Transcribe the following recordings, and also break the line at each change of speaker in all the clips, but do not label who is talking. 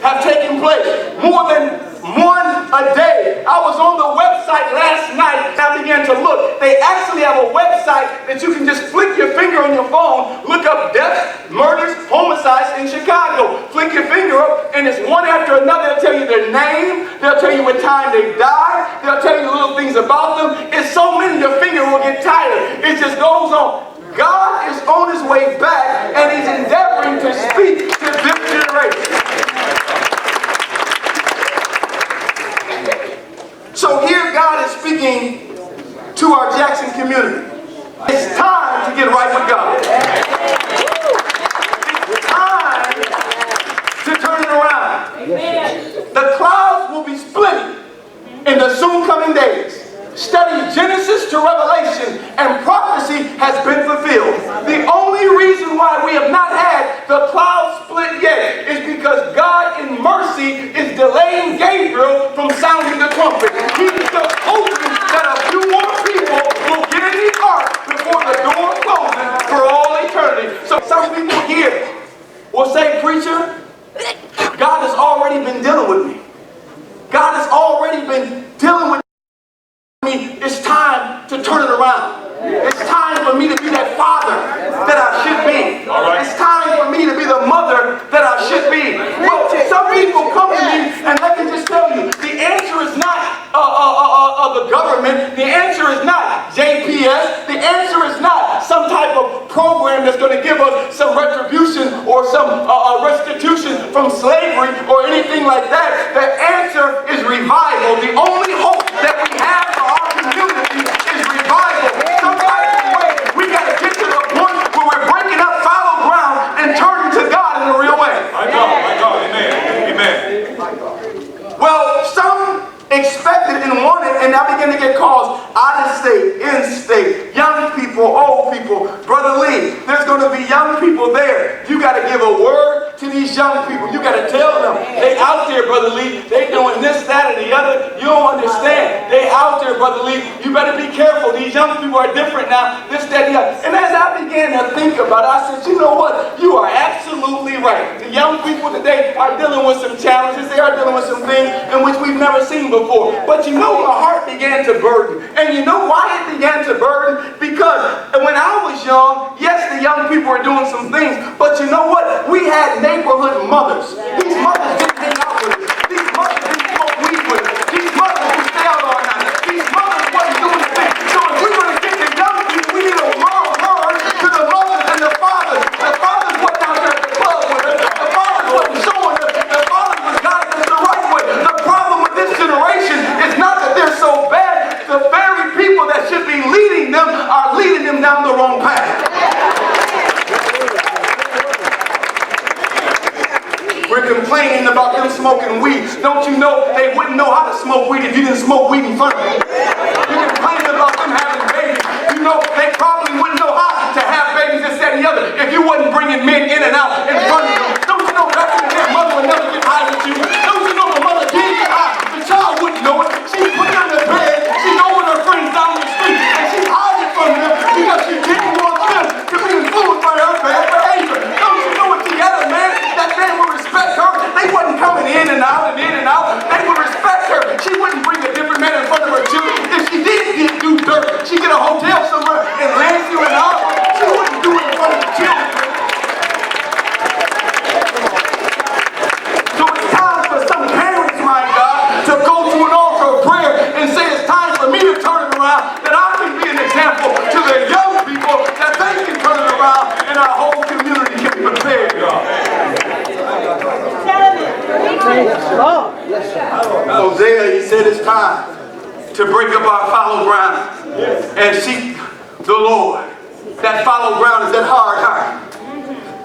have taken place. More than one a day. I was on the website last night and I began to look. They actually have a website that you can just flick your finger on your phone, look up deaths, murders, homicides in Chicago. Flick your finger up and it's one after another. They'll tell you their name. They'll tell you what time they died. They'll tell you little things about them. It's so many your finger will get tired. It just goes on. God is on his way back and he's endeavoring to speak to this generation. So here God is speaking to our Jackson community. It's time to get right with God. It's time to turn it around. The clouds will be splitting in the soon coming days. Study Genesis to Revelation and prophecy has been fulfilled. The only reason why we have not had the clouds split yet is because God in mercy is delaying Gabriel from sounding the trumpet. He's just hoping that a few more people will get in the ark before the door closes for all eternity. So some people here will say, preacher, God has already been dealing with me. God has already been dealing with me. It's time to turn it around. It's time for me to be that father that I should be. It's time for me to be the mother that I should be. Well, some people come to me and let me just tell you, the answer is not the government. The answer is not JPS. The answer is not some type of program that's going to give us some retribution or some restitution from slavery or anything like that. The answer is revival. The only hope that we have for our community is revival. Some type of way we got to get to the point where we're breaking up fallow ground and turning to God in a real way.
My God, amen, amen.
Well, some expected and wanted, and I began to get calls out of state, in state, young people, old people. Brother Lee, there's going to be young people there. You got to give a word to these young people. You got to tell them, they out there, Brother Lee, they doing this, that, or the other. You don't understand. They out there, Brother Lee. You better be careful. These young people are different now. This, that, the other. And as I began to think about it, I said, you know what? You are absolutely right. The young people today are dealing with some challenges. They are dealing with some things in which we've never seen before. But you know, my heart began to burden. And you know why it began to burden? Because when I was young, yes, the young people were doing some things. But you know what? We had neighborhood mothers. These mothers didn't hang out with us. These mothers didn't smoke weed with us. These mothers didn't stay out all night. These mothers wasn't doing the thing. So if we were to get the young people, we need a moral word to the mothers and the fathers. The fathers wasn't out there at the club with us. The fathers wasn't showing us. The fathers was guiding us the right way. The problem with this generation is not that they're so bad. The very people that should be leading them are leading them down the wrong path. We're complaining about them smoking weed. Don't you know they wouldn't know how to smoke weed if you didn't smoke weed in front of them? You're complaining about them having babies. You know they probably wouldn't know how to have babies, this, that, and the other if you wasn't bringing men in and out in front of them. Don't you know back in the day, mother would never get high with you? Don't you know the mother did get high? The child wouldn't know it. She put it on the bed. She go with her friends down the street and she hiding from them because she didn't want them to be influenced by her bad behavior. Don't you know it together, man? That man would respect her. They wasn't coming in and out and in and out. They would respect her. She wouldn't bring a different man in front of her children. If she did do dirt, she'd get a hotel somewhere in Lansing and all. She wouldn't do it in front of the children. So it's time for some parents, my God, to go to an altar of prayer and say it's time for me to turn it around, that I can be an example to the young people, that they can turn it around and our whole community can be prepared. Hosea, he said it's time to break up our fallow ground and seek the Lord. That fallow ground is that hard heart.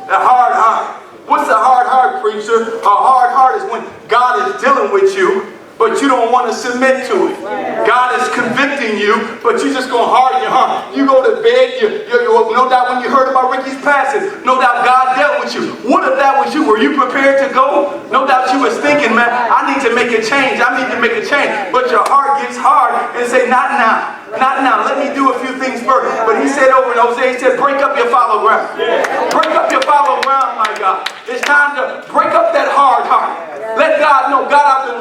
That hard heart. What's a hard heart, preacher? A hard heart is when God is dealing with you, but you don't want to submit to it. God is convicting you, but you just going to harden your heart. You go to bed, no doubt when you heard about Ricky's passing, no doubt God dealt with you. What if that was you? Were you prepared to go? No doubt you was thinking, man, I need to make a change. I need to make a change. But your heart gets hard and say, not now. Not now. Let me do a few things first. But he said over in Hosea, he said, break up your fallow ground. Break up your fallow ground, my God. It's time to break up that hard heart.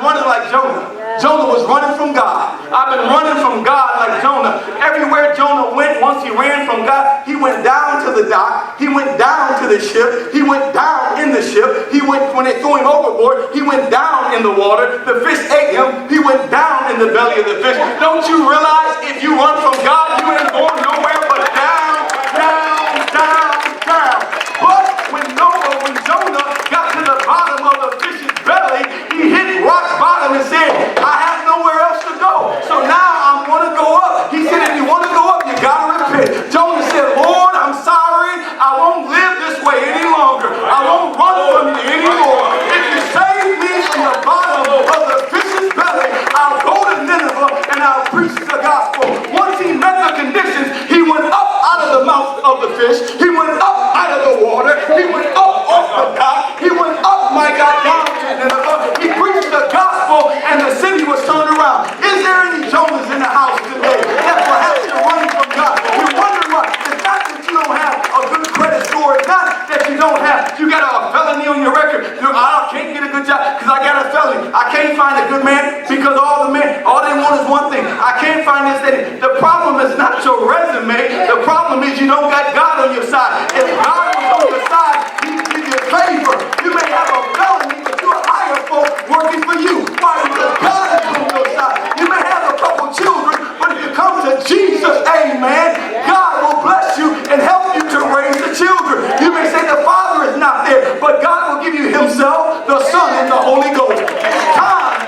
been running like Jonah. Jonah was running from God. I've been running from God like Jonah. Everywhere Jonah went, once he ran from God, he went down to the dock. He went down to the ship. He went down in the ship. He went, when they threw him overboard, he went down in the water. The fish ate him. He went down in the belly of the fish. Don't you realize if you run from God, you ain't going nowhere but down, down, down, down. But when Jonah got to the bottom of the fish's belly, he hit rock bottom and said, I have nowhere else to go. So now I want to go up. He said, if you want to go up, you got to repent. Jonah said, Lord, I'm sorry. I won't live this way any longer. I won't run from you anymore. If you save me from the bottom of the fish's belly, I'll go to Nineveh and I'll preach the gospel. Once he met the conditions, he went up out of the mouth of the fish. He went up out of the water. He went up off the dock. He went up, my God, down to Nineveh. He preached the gospel and the city was turned around. Is there any Jonahs in the house today that perhaps you're running from God? You're wondering why. It's not that you don't have a good credit score. It's not that you don't have, you got a felony on your record. I can't get a good job because I got a felony. I can't find a good man because all they want is one thing. I can't find this thing. The problem is not your resume. The problem is you don't got God on your side. If God was on your side, he'd give you favor. You may have a felony, but you'll hire folks working for you. Why? Because God is on your side. You may have a couple children, but if you come to Jesus, amen, God will bless you and help you to raise the children. You may say the Father is not there, but God will give you himself, the Son, and the Holy Ghost. It's time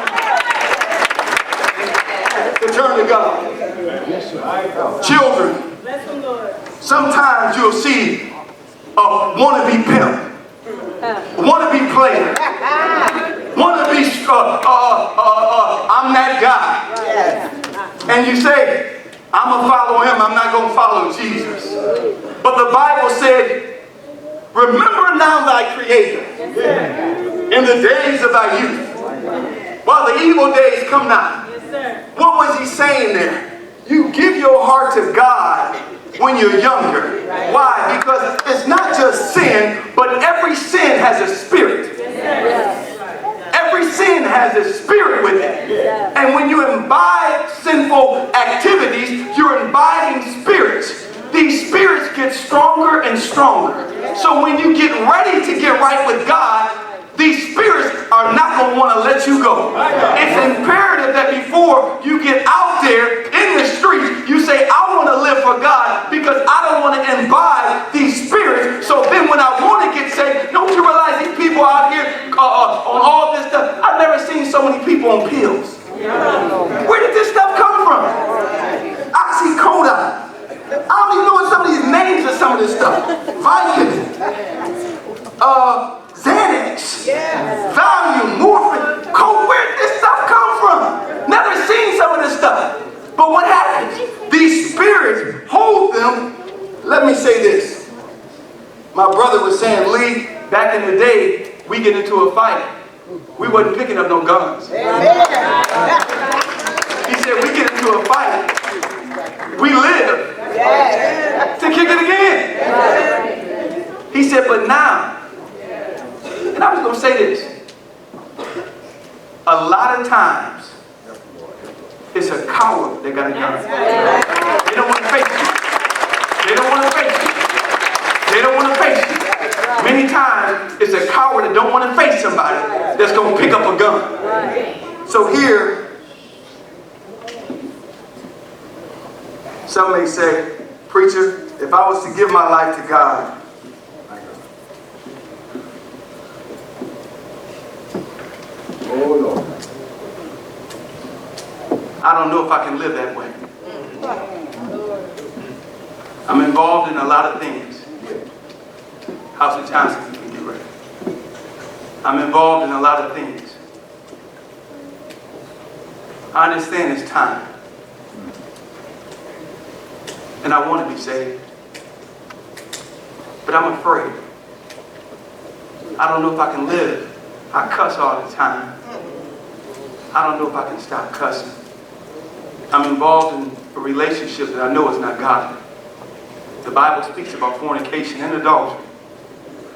to turn to God. Children, sometimes you'll see a wannabe pimp, wannabe player, wannabe, I'm that guy. And you say, I'm going to follow him, I'm not going to follow Jesus. But the Bible said, remember now thy Creator in the days of thy youth, while the evil days come not. What was he saying there? You give your heart to God when you're younger. Why? Because it's not just sin, but every sin has a spirit. Every sin has a spirit with it. And when you imbibe sinful activities, you're imbibing spirits. These spirits get stronger and stronger. So when you get ready to get right with God, these spirits are not going to want to let you go. It's imperative that before you get out there in the streets, you say, I want to live for God because I don't want to imbibe these spirits. So then when I want to get saved, don't you realize these people out here on all this stuff, I've never seen so many people on pills. Where did this stuff come from? Oxycodone. I don't even know what some of these names of some of this stuff. Vicodin. Xanax, Valium, morphine, coke. Where did this stuff come from? Never seen some of this stuff. But what happens? These spirits hold them. Let me say this. My brother was saying, Lee, back in the day, we get into a fight. We wasn't picking up no guns. He said, we get into a fight. We live to kick it again. He said, but now, and I was going to say this, a lot of times, it's a coward that got a gun. They don't want to face you. They don't want to face you. They don't want to face you. Many times, it's a coward that don't want to face somebody that's going to pick up a gun. So here, some may say, preacher, if I was to give my life to God, oh Lord, I don't know if I can live that way. I'm involved in a lot of things. House of Johnson, you can get ready. I'm involved in a lot of things. I understand it's time. And I want to be saved. But I'm afraid. I don't know if I can live. I cuss all the time. I don't know if I can stop cussing. I'm involved in a relationship that I know is not godly. The Bible speaks about fornication and adultery.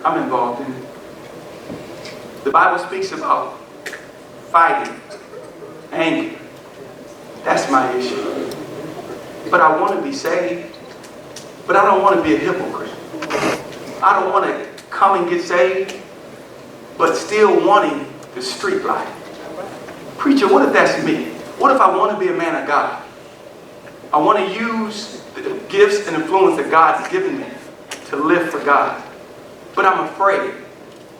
I'm involved in it. The Bible speaks about fighting, anger. That's my issue. But I want to be saved. But I don't want to be a hypocrite. I don't want to come and get saved, but still wanting the street life. Preacher, what if that's me? What if I want to be a man of God? I want to use the gifts and influence that God's given me to live for God. But I'm afraid.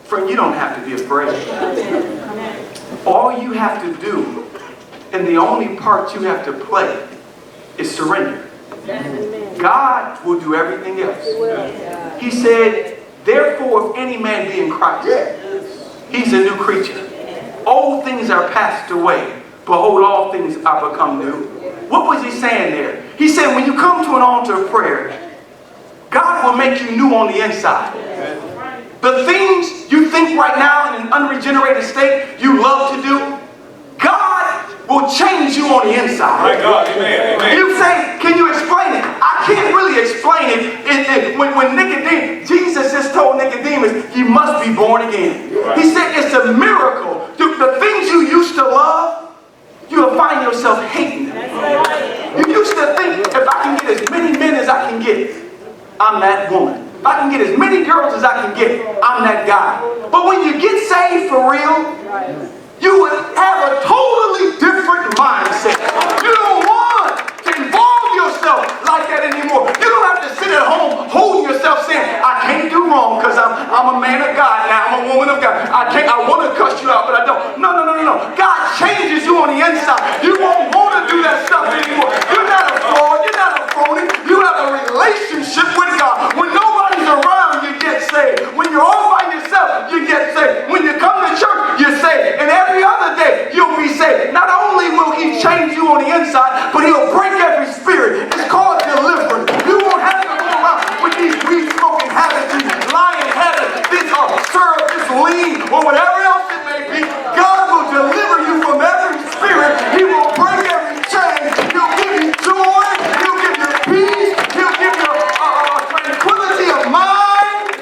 Friend, you don't have to be afraid. All you have to do, and the only part you have to play, is surrender. God will do everything else. He said, therefore, if any man be in Christ, he's a new creature. Old things are passed away. Behold, all things are become new. What was he saying there? He said, when you come to an altar of prayer, God will make you new on the inside. The things you think right now in an unregenerated state you love to do, God will change you on the inside.
My God, amen, amen.
You say, can you explain it? I can't really explain it. When Nicodemus, Jesus just told Nicodemus, you must be born again. He said it's a miracle. The things you used to love, you'll find yourself hating them. You used to think, if I can get as many men as I can get, I'm that woman. If I can get as many girls as I can get, I'm that guy. But when you get saved for real, you would have a totally different mindset. You don't want to involve yourself like that anymore. You don't have to sit at home holding yourself saying, I can't do wrong because I'm a man of God now. I'm a woman of God. I want to cuss you out, but I don't. No. God changes you on the inside. You won't want to do that stuff anymore. You're not a fraud. You're not a phony. You have a relationship with God. When nobody's around, you get saved. When you're all by yourself, you get saved. When you come to church, you're saved. And every other day, you'll be saved. Not only will he change you on the inside, but he'll break every spirit. It's called deliverance. You won't have to go around with these weed-smoking habits, these lying habits, this syrup, this lean, or whatever else it may be. God will deliver you from every spirit. He will break every chain. He'll give you joy. He'll give you peace. He'll give you tranquility of mind.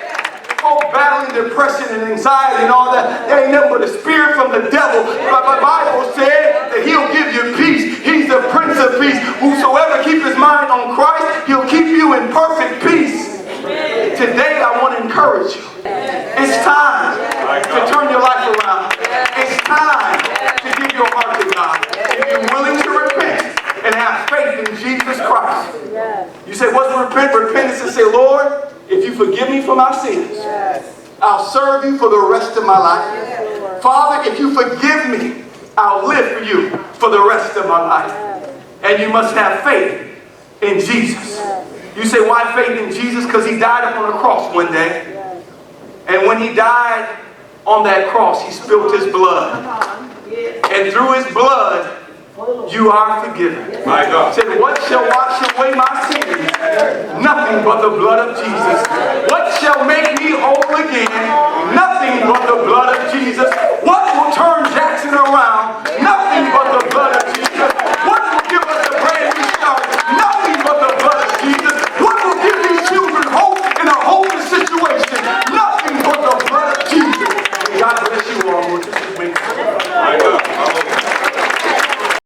Oh, battling depression and anxiety and all that. There ain't nothing but a spirit from the devil. But the Bible said that he'll give you peace. He's the Prince of Peace. Whosoever keep his mind on Christ, he'll keep you in perfect peace. Today I want to encourage you. It's time to turn your life around. It's time to give your heart to God. If you're willing to repent and have faith in Jesus Christ. You say, what's repent? Repentance is say, Lord, if you forgive me for my sins, I'll serve you for the rest of my life. Father, if you forgive me, I'll live for you for the rest of my life. And you must have faith in Jesus. You say, why faith in Jesus? Because he died upon a cross one day. And when he died on that cross, he spilled his blood. And through his blood, you are forgiven.
My God.
Said, what shall wash away my sins? Nothing but the blood of Jesus. What shall make me whole again? Nothing but the blood of Jesus.